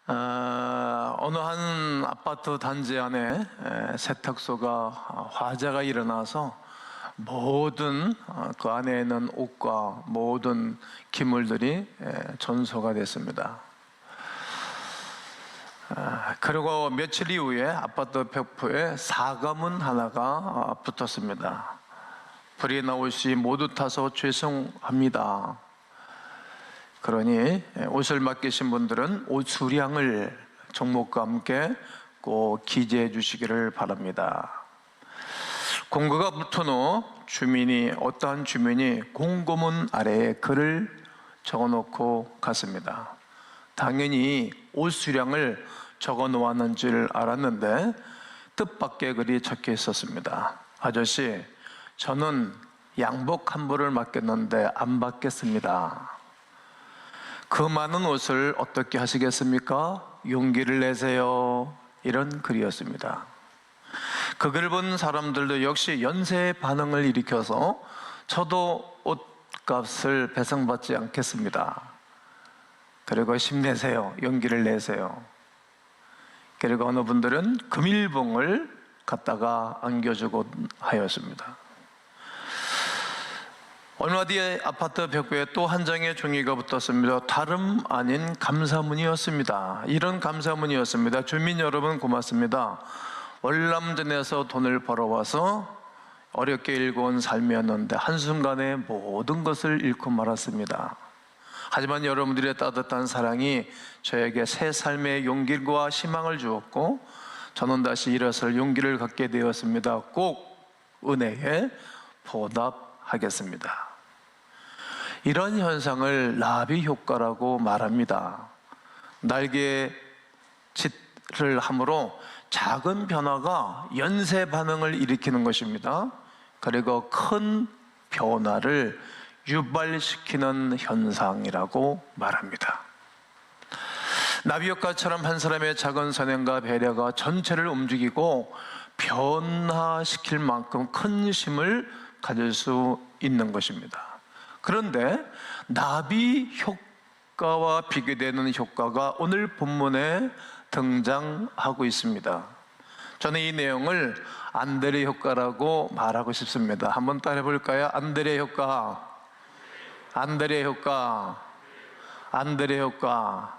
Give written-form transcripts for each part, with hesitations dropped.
어느 한 아파트 단지 안에 세탁소가 화재가 일어나서 모든 그 안에 있는 옷과 모든 기물들이 전소가 됐습니다. 그리고 며칠 이후에 아파트 벽포에 사과문 하나가 붙었습니다. 불이 나올 시 모두 타서 죄송합니다. 그러니 옷을 맡기신 분들은 옷 수량을 종목과 함께 꼭 기재해 주시기를 바랍니다. 공고가 붙은 후 어떠한 주민이 공고문 아래에 글을 적어놓고 갔습니다. 당연히 옷 수량을 적어 놓았는 줄 알았는데 뜻밖의 글이 적혀 있었습니다. 아저씨, 저는 양복 한 벌을 맡겼는데 안 받겠습니다. 그 많은 옷을 어떻게 하시겠습니까? 용기를 내세요. 이런 글이었습니다. 그 글을 본 사람들도 역시 연쇄 반응을 일으켜서 저도 옷값을 배상받지 않겠습니다. 그리고 힘내세요. 용기를 내세요. 그리고 어느 분들은 금일봉을 갖다가 안겨주곤 하였습니다. 얼마 뒤에 아파트 벽부에 또 한 장의 종이가 붙었습니다. 다름 아닌 감사문이었습니다. 이런 감사문이었습니다. 주민 여러분 고맙습니다. 월남전에서 돈을 벌어와서 어렵게 일궈온 삶이었는데 한순간에 모든 것을 잃고 말았습니다. 하지만 여러분들의 따뜻한 사랑이 저에게 새 삶의 용기와 희망을 주었고 저는 다시 일어설 용기를 갖게 되었습니다. 꼭 은혜에 보답하겠습니다. 이런 현상을 나비 효과라고 말합니다. 날개 짓을 함으로 작은 변화가 연쇄 반응을 일으키는 것입니다. 그리고 큰 변화를 유발시키는 현상이라고 말합니다. 나비 효과처럼 한 사람의 작은 선행과 배려가 전체를 움직이고 변화시킬 만큼 큰 힘을 가질 수 있는 것입니다. 그런데 나비 효과와 비교되는 효과가 오늘 본문에 등장하고 있습니다. 저는 이 내용을 안드레 효과라고 말하고 싶습니다. 한번 따라해 볼까요? 안드레 효과, 안드레 효과, 안드레 효과.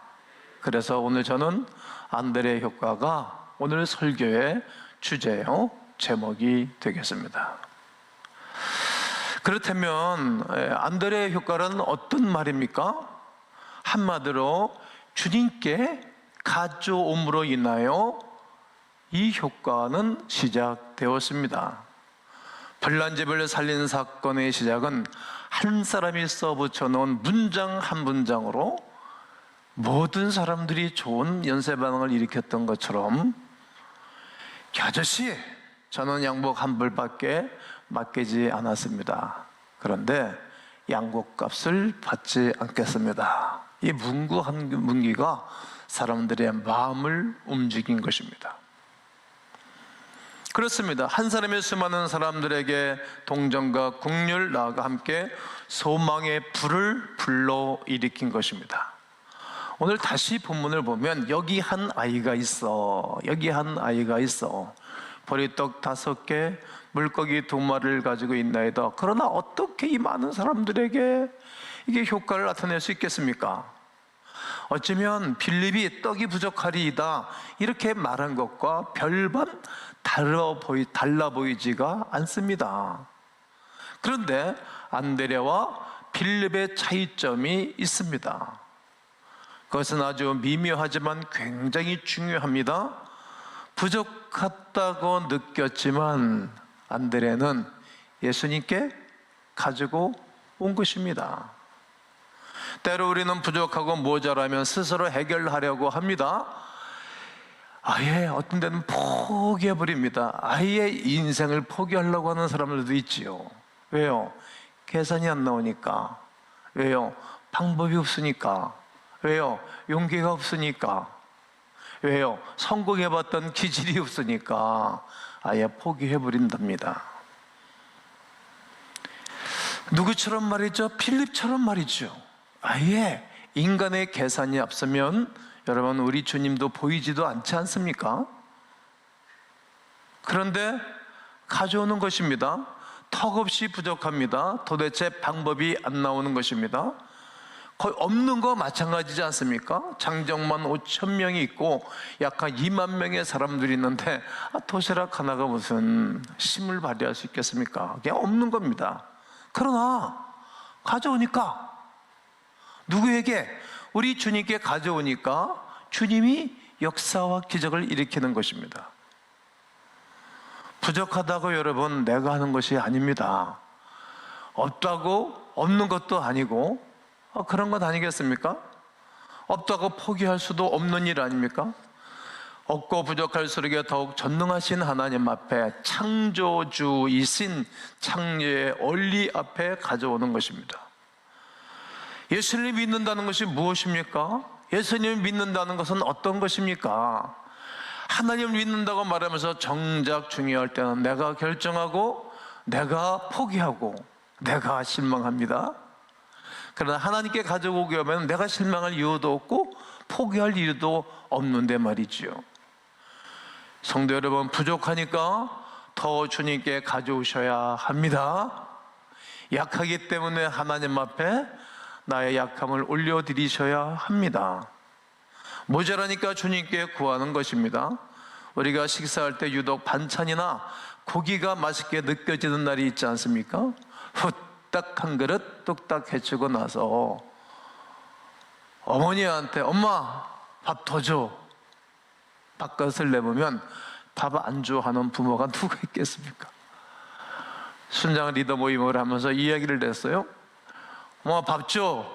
그래서 오늘 저는 안드레 효과가 오늘 설교의 주제요, 제목이 되겠습니다. 그렇다면 안드레 효과는 어떤 말입니까? 한마디로 주님께 가져옴으로 인하여 이 효과는 시작되었습니다. 불난 집을 살린 사건의 시작은 한 사람이 써붙여 놓은 문장 한 문장으로 모든 사람들이 좋은 연쇄 반응을 일으켰던 것처럼, 아저씨, 저는 양복 한 벌밖에 맡기지 않았습니다. 그런데 양복값을 받지 않겠습니다. 이 문구 한 문기가 사람들의 마음을 움직인 것입니다. 그렇습니다. 한 사람의 수많은 사람들에게 동정과 긍휼, 나아가 함께 소망의 불을 불러일으킨 것입니다. 오늘 다시 본문을 보면 여기 한 아이가 있어, 여기 한 아이가 있어, 보리떡 5개, 물고기 2마리를 가지고 있나이다. 그러나 어떻게 이 많은 사람들에게 이게 효과를 나타낼 수 있겠습니까? 어쩌면 빌립이 떡이 부족하리이다 이렇게 말한 것과 별반 달라 보이지가 않습니다. 그런데 안드레와 빌립의 차이점이 있습니다. 그것은 아주 미묘하지만 굉장히 중요합니다. 부족하다고 느꼈지만 안드레는 예수님께 가지고 온 것입니다. 때로 우리는 부족하고 모자라면 스스로 해결하려고 합니다. 아예 어떤 데는 포기해버립니다. 아예 인생을 포기하려고 하는 사람들도 있지요. 왜요? 계산이 안 나오니까. 왜요? 방법이 없으니까. 왜요? 용기가 없으니까. 왜요? 성공해봤던 기질이 없으니까 아예 포기해버린답니다. 누구처럼 말이죠? 필립처럼 말이죠. 아예 인간의 계산이 앞서면 여러분, 우리 주님도 보이지도 않지 않습니까? 그런데 가져오는 것입니다. 턱없이 부족합니다. 도대체 방법이 안 나오는 것입니다. 거의 없는 거 마찬가지지 않습니까? 장정만 5천 명이 있고 약 한 2만 명의 사람들이 있는데 도시락 하나가 무슨 힘을 발휘할 수 있겠습니까? 그냥 없는 겁니다. 그러나 가져오니까, 누구에게? 우리 주님께 가져오니까 주님이 역사와 기적을 일으키는 것입니다. 부족하다고 여러분 내가 하는 것이 아닙니다. 없다고 없는 것도 아니고 그런 것 아니겠습니까? 없다고 포기할 수도 없는 일 아닙니까? 없고 부족할수록 더욱 전능하신 하나님 앞에, 창조주이신 창조의 원리 앞에 가져오는 것입니다. 예수님을 믿는다는 것이 무엇입니까? 예수님을 믿는다는 것은 어떤 것입니까? 하나님을 믿는다고 말하면서 정작 중요할 때는 내가 결정하고 내가 포기하고 내가 실망합니다. 그러나 하나님께 가져오게 하면 내가 실망할 이유도 없고 포기할 이유도 없는데 말이지요. 성도 여러분, 부족하니까 더 주님께 가져오셔야 합니다. 약하기 때문에 하나님 앞에 나의 약함을 올려드리셔야 합니다. 모자라니까 주님께 구하는 것입니다. 우리가 식사할 때 유독 반찬이나 고기가 맛있게 느껴지는 날이 있지 않습니까? 후딱 한 그릇 뚝딱 해치고 나서 어머니한테 엄마 밥 더 줘, 밥그릇을 내보면 밥 안 줘 하는 부모가 누가 있겠습니까? 순장 리더 모임을 하면서 이야기를 냈어요. 엄마 밥 줘.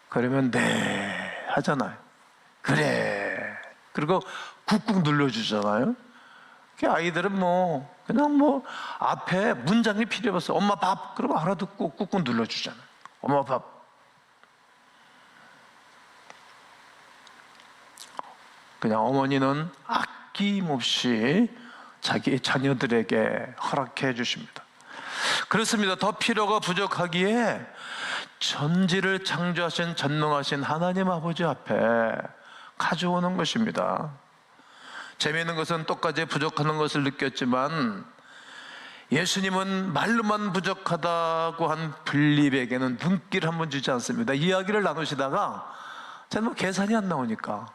그러면 네 하잖아요. 그래. 그리고 꾹꾹 눌러주잖아요. 아이들은 그냥 앞에 문장이 필요 없어. 엄마 밥. 그러고 알아듣고 꾹꾹 눌러주잖아요. 엄마 밥. 그냥 어머니는 아낌없이 자기 자녀들에게 허락해 주십니다. 그렇습니다. 더 필요가 부족하기에 전지를 창조하신 전능하신 하나님 아버지 앞에 가져오는 것입니다. 재미있는 것은 똑같이 부족하는 것을 느꼈지만 예수님은 말로만 부족하다고 한 빌립에게는 눈길 한번 주지 않습니다. 이야기를 나누시다가 저는 계산이 안 나오니까,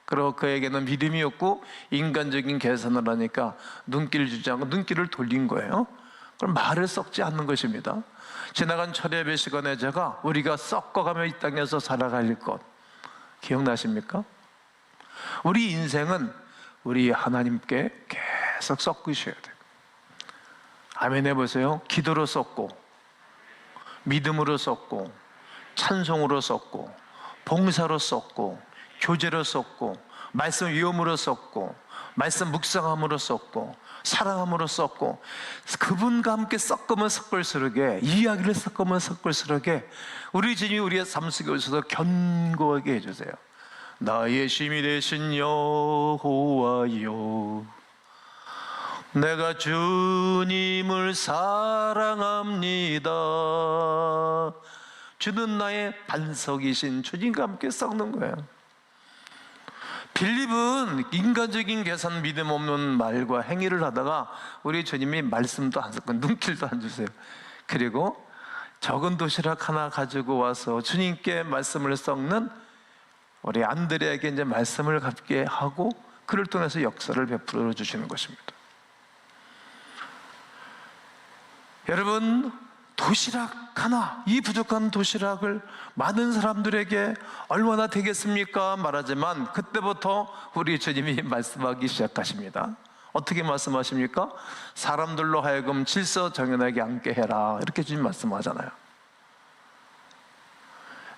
그리고 그에게는 믿음이 없고 인간적인 계산을 하니까 눈길을 주지 않고 눈길을 돌린 거예요. 그럼 말을 썩지 않는 것입니다. 지나간 철야배 시간에 제가 우리가 썩어가며 이 땅에서 살아갈 것 기억나십니까? 우리 인생은 우리 하나님께 계속 썩으셔야 돼요. 아멘 해보세요. 기도로 썩고, 믿음으로 썩고, 찬송으로 썩고, 봉사로 썩고, 교제로 썩고, 말씀 위험으로 썩고, 말씀 묵상함으로 썩고, 사랑함으로 썩고, 그분과 함께 섞으면 섞을수록에, 이야기를 섞으면 섞을수록에 우리 주님이 우리의 삶 속에 오셔서 견고하게 해주세요. 나의 힘이 되신 여호와여, 내가 주님을 사랑합니다. 주는 나의 반석이신 주님과 함께 썩는 거예요. 빌립은 인간적인 계산, 믿음 없는 말과 행위를 하다가 우리 주님이 말씀도 안 섞고 눈길도 안 주세요. 그리고 적은 도시락 하나 가지고 와서 주님께 말씀을 썩는 우리 안드레에게 이제 말씀을 갖게 하고 그를 통해서 역사를 베풀어 주시는 것입니다. 여러분, 도시락 하나, 이 부족한 도시락을 많은 사람들에게 얼마나 되겠습니까? 말하지만 그때부터 우리 주님이 말씀하기 시작하십니다. 어떻게 말씀하십니까? 사람들로 하여금 질서정연하게 앉게 해라, 이렇게 주님 말씀하잖아요.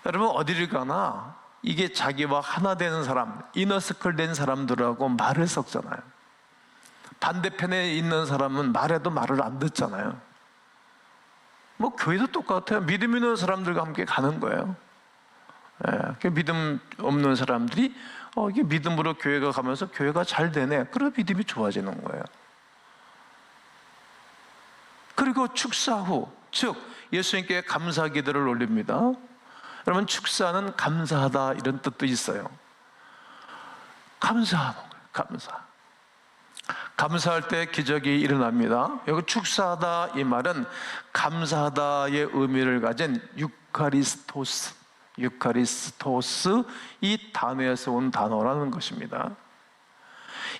여러분, 어디를 가나 이게 자기와 하나 되는 사람, 이너스클 된 사람들하고 말을 섞잖아요. 반대편에 있는 사람은 말해도 말을 안 듣잖아요. 교회도 똑같아요. 믿음 있는 사람들과 함께 가는 거예요. 믿음 없는 사람들이 이게 믿음으로 교회가 가면서 교회가 잘 되네, 그래서 믿음이 좋아지는 거예요. 그리고 축사 후, 즉 예수님께 감사 기도를 올립니다. 여러분, 축사는 감사하다 이런 뜻도 있어요. 감사하는 거예요. 감사할 때 기적이 일어납니다. 여기 축사하다 이 말은 감사하다의 의미를 가진 유카리스토스 이 단어에서 온 단어라는 것입니다.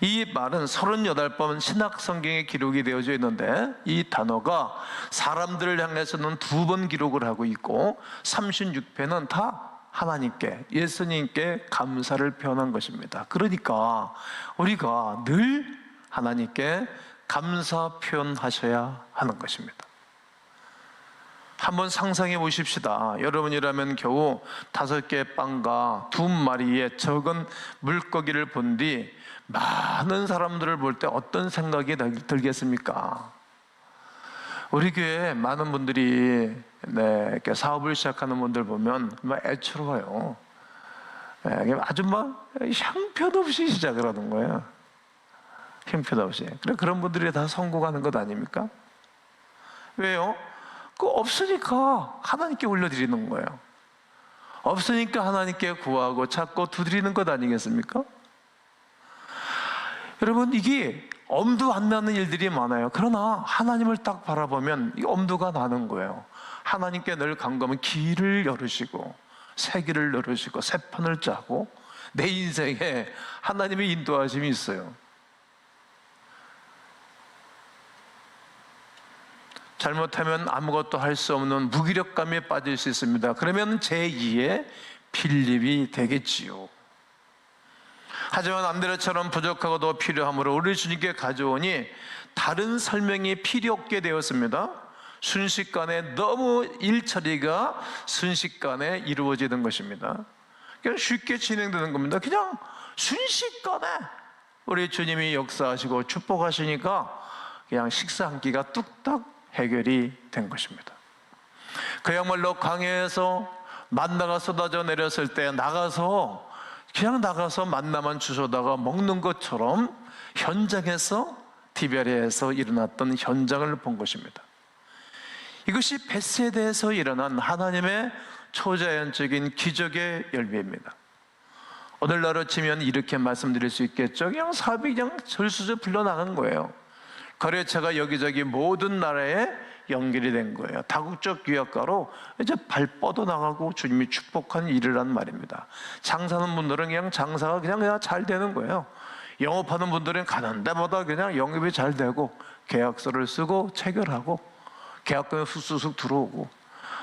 이 말은 38번 신약 성경에 기록이 되어져 있는데, 이 단어가 사람들을 향해서는 2번 기록을 하고 있고 36편은 다 하나님께, 예수님께 감사를 표현한 것입니다. 그러니까 우리가 늘 하나님께 감사 표현하셔야 하는 것입니다. 한번 상상해 보십시다. 여러분이라면 겨우 5개의 빵과 2마리의 적은 물고기를 본 뒤 많은 사람들을 볼 때 어떤 생각이 들겠습니까? 우리 교회에 많은 분들이 이렇게 사업을 시작하는 분들 보면 애처로워요. 아주 형편없이 시작을 하는 거예요. 형편없이. 그런 분들이 다 성공하는 것 아닙니까? 왜요? 없으니까 하나님께 올려드리는 거예요. 없으니까 하나님께 구하고 찾고 두드리는 것 아니겠습니까? 여러분, 이게 엄두 안 나는 일들이 많아요. 그러나 하나님을 딱 바라보면 이 엄두가 나는 거예요. 하나님께 늘 간구하면 길을 열으시고 새 길을 열으시고 새 판을 짜고 내 인생에 하나님의 인도하심이 있어요. 잘못하면 아무것도 할 수 없는 무기력감에 빠질 수 있습니다. 그러면 제2의 필립이 되겠지요. 하지만 안드레처럼 부족하고도 필요함으로 우리 주님께 가져오니 다른 설명이 필요 없게 되었습니다. 순식간에 너무 일처리가 순식간에 이루어지는 것입니다. 그냥 쉽게 진행되는 겁니다. 그냥 순식간에 우리 주님이 역사하시고 축복하시니까 그냥 식사 한 끼가 뚝딱 해결이 된 것입니다. 그야말로 강에서 만나가 쏟아져 내렸을 때 그냥 나가서 만나만 주워다가 먹는 것처럼 현장에서 디베레에서 일어났던 현장을 본 것입니다. 이것이 벳세다에서 일어난 하나님의 초자연적인 기적의 열매입니다. 오늘날로 치면 이렇게 말씀드릴 수 있겠죠. 그냥 사업이 그냥 절수저 풀려나간 거예요. 거래처가 여기저기 모든 나라에 연결이 된 거예요. 다국적 유학가로 이제 발 뻗어 나가고 주님이 축복한 일을 한 말입니다. 장사하는 분들은 그냥 장사가 그냥 잘 되는 거예요. 영업하는 분들은 가는 데마다 그냥 영업이 잘 되고 계약서를 쓰고 체결하고 계약금이 쑥쑥 들어오고,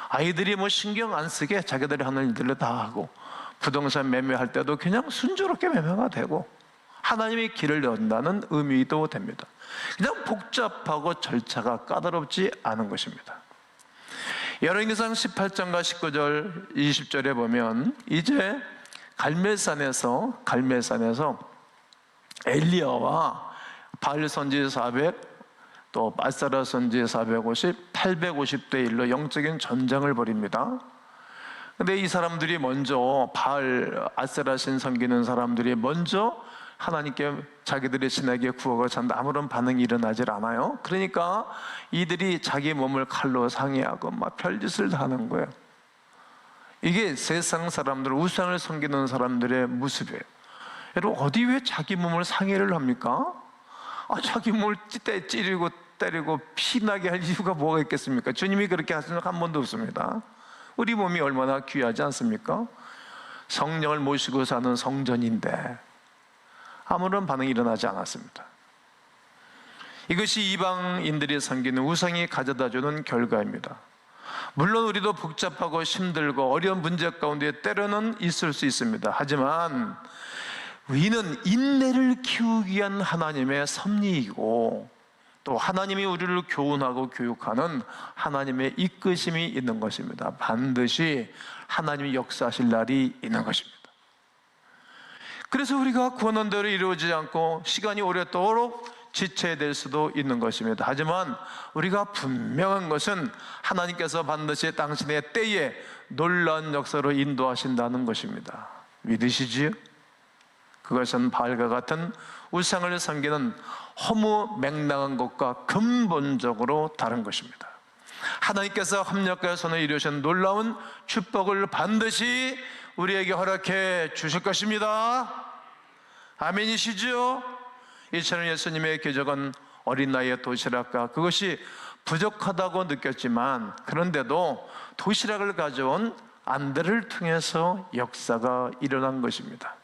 아이들이 신경 안 쓰게 자기들이 하는 일들을 다 하고, 부동산 매매할 때도 그냥 순조롭게 매매가 되고 하나님의 길을 연다는 의미도 됩니다. 그냥 복잡하고 절차가 까다롭지 않은 것입니다. 열왕기상 18장과 19절 20절에 보면 이제 갈멜산에서 엘리야와 바알 선지 400, 또 아세라 선지 450, 850대 1로 영적인 전쟁을 벌입니다. 근데 이 사람들이 먼저 아세라 신 섬기는 사람들이 먼저 하나님께 자기들의 신에게 구하고 찾는데 아무런 반응이 일어나질 않아요. 그러니까 이들이 자기 몸을 칼로 상해하고 별짓을 다 하는 거예요. 이게 세상 사람들, 우상을 섬기는 사람들의 모습이에요. 여러분, 어디 왜 자기 몸을 상해를 합니까? 자기 몸을 찌르고 때리고 피나게 할 이유가 뭐가 있겠습니까? 주님이 그렇게 하신 적 한 번도 없습니다. 우리 몸이 얼마나 귀하지 않습니까? 성령을 모시고 사는 성전인데 아무런 반응이 일어나지 않았습니다. 이것이 이방인들이 섬기는 우상이 가져다주는 결과입니다. 물론 우리도 복잡하고 힘들고 어려운 문제 가운데 때로는 있을 수 있습니다. 하지만 이는 인내를 키우기 위한 하나님의 섭리이고, 또 하나님이 우리를 교훈하고 교육하는 하나님의 이끄심이 있는 것입니다. 반드시 하나님이 역사하실 날이 있는 것입니다. 그래서 우리가 구하는 대로 이루어지지 않고 시간이 오래도록 지체될 수도 있는 것입니다. 하지만 우리가 분명한 것은 하나님께서 반드시 당신의 때에 놀라운 역사로 인도하신다는 것입니다. 믿으시지요? 그것은 바알과 같은 우상을 섬기는 허무맹랑한 것과 근본적으로 다른 것입니다. 하나님께서 합력하여 손에 이루신 놀라운 축복을 반드시 우리에게 허락해 주실 것입니다. 아멘이시죠? 이처럼 예수님의 기적은 어린 나이에 도시락과 그것이 부족하다고 느꼈지만, 그런데도 도시락을 가져온 안드레를 통해서 역사가 일어난 것입니다.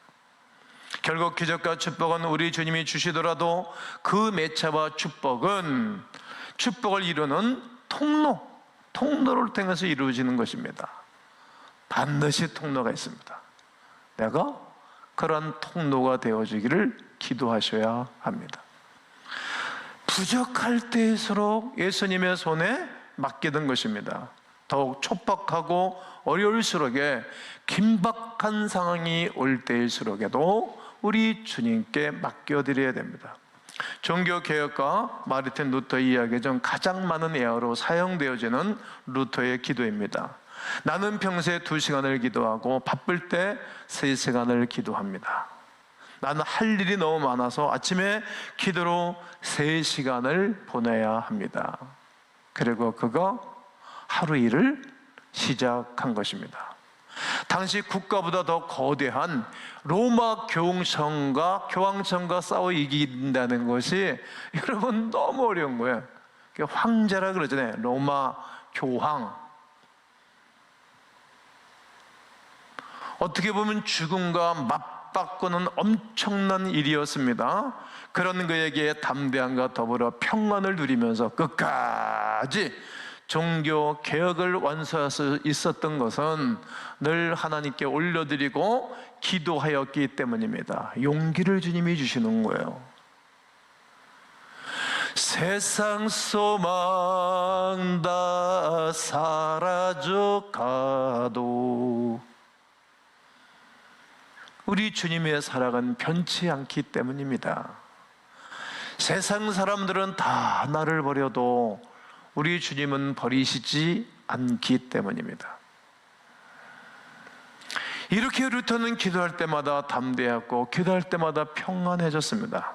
결국 기적과 축복은 우리 주님이 주시더라도 그 매체와 축복은 축복을 이루는 통로를 통해서 이루어지는 것입니다. 반드시 통로가 있습니다. 내가 그런 통로가 되어주기를 기도하셔야 합니다. 부족할 때일수록 예수님의 손에 맡기던 것입니다. 더욱 촉박하고 어려울수록에 긴박한 상황이 올 때일수록에도 우리 주님께 맡겨드려야 됩니다. 종교개혁가 마르틴 루터 이야기 중 가장 많은 예화로 사용되어지는 루터의 기도입니다. 나는 평소에 2시간을 기도하고 바쁠 때 3시간을 기도합니다. 나는 할 일이 너무 많아서 아침에 기도로 3시간을 보내야 합니다. 그리고 그거 하루 일을 시작한 것입니다. 당시 국가보다 더 거대한 로마 교황청과 싸워 이긴다는 것이 여러분 너무 어려운 거예요. 황제라 그러잖아요. 로마 교황. 어떻게 보면 죽음과 맞바꾸는 엄청난 일이었습니다. 그런 그에게 담대함과 더불어 평안을 누리면서 끝까지 종교 개혁을 완수할 수 있었던 것은 늘 하나님께 올려드리고 기도하였기 때문입니다. 용기를 주님이 주시는 거예요. 세상 소망 다 사라져가도 우리 주님의 사랑은 변치 않기 때문입니다. 세상 사람들은 다 나를 버려도 우리 주님은 버리시지 않기 때문입니다. 이렇게 루터는 기도할 때마다 담대했고 기도할 때마다 평안해졌습니다.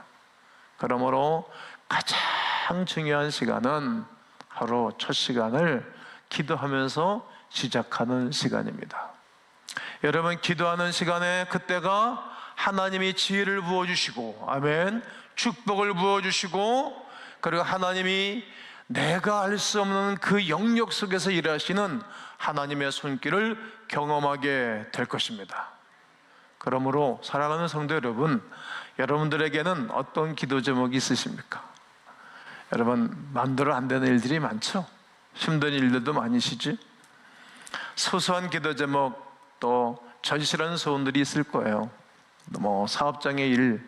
그러므로 가장 중요한 시간은 하루 첫 시간을 기도하면서 시작하는 시간입니다. 여러분, 기도하는 시간에 그때가 하나님이 지혜를 부어주시고, 아멘, 축복을 부어주시고, 그리고 하나님이 내가 알 수 없는 그 영역 속에서 일하시는 하나님의 손길을 경험하게 될 것입니다. 그러므로 사랑하는 성도 여러분, 여러분들에게는 어떤 기도 제목이 있으십니까? 여러분, 마음대로 안 되는 일들이 많죠? 힘든 일들도 많으시지? 소소한 기도 제목, 또 절실한 소원들이 있을 거예요. 뭐 사업장의 일,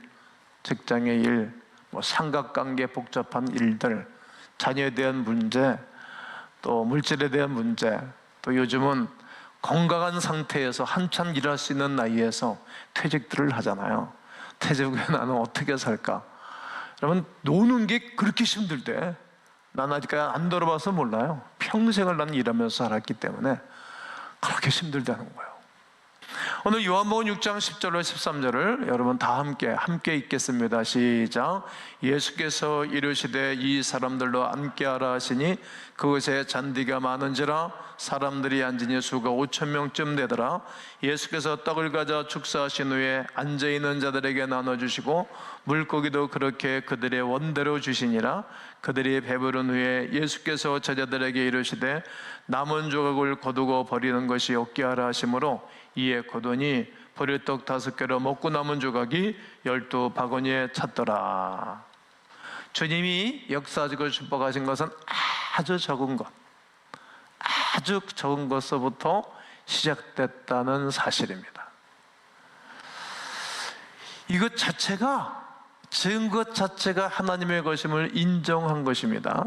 직장의 일, 뭐 삼각관계 복잡한 일들, 자녀에 대한 문제, 또 물질에 대한 문제, 또 요즘은 건강한 상태에서 한참 일할 수 있는 나이에서 퇴직들을 하잖아요. 퇴직 후에 나는 어떻게 살까? 여러분, 노는 게 그렇게 힘들대. 난 아직까지 안 들어봐서 몰라요. 평생을 나는 일하면서 살았기 때문에 그렇게 힘들다는 거예요. 오늘 요한복음 6장 10절로 13절을 여러분 다 함께 읽겠습니다. 시작. 예수께서 이르시되 이 사람들로 함께하라 하시니 그곳에 잔디가 많은지라 사람들이 앉으니 수가 5,000명쯤 되더라. 예수께서 떡을 가져 축사하신 후에 앉아있는 자들에게 나눠주시고 물고기도 그렇게 그들의 원대로 주시니라. 그들이 배부른 후에 예수께서 제자들에게 이르시되 남은 조각을 거두고 버리는 것이 없게 하라 하시므로 이에 거두니 버릴 떡 5개로 먹고 남은 조각이 12바구니에 찼더라. 주님이 역사적으로 축복하신 것은 아주 적은 것서부터 시작됐다는 사실입니다. 이것 자체가, 증거 자체가 하나님의 것임을 인정한 것입니다.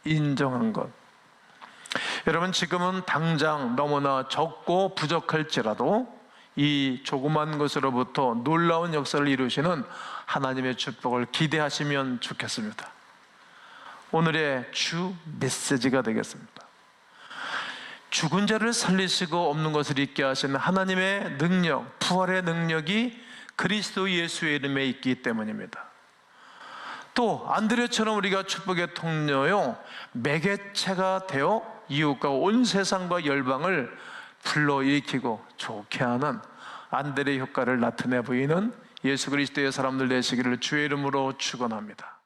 인정한 것. 여러분, 지금은 당장 너무나 적고 부족할지라도 이 조그만 것으로부터 놀라운 역사를 이루시는 하나님의 축복을 기대하시면 좋겠습니다. 오늘의 주 메시지가 되겠습니다. 죽은 자를 살리시고 없는 것을 있게 하시는 하나님의 능력, 부활의 능력이 그리스도 예수의 이름에 있기 때문입니다. 또 안드레처럼 우리가 축복의 통로요 매개체가 되어 이웃과 온 세상과 열방을 불러일으키고 좋게 하는 안드레 효과를 나타내 보이는 예수 그리스도의 사람들 되시기를 주의 이름으로 축원합니다.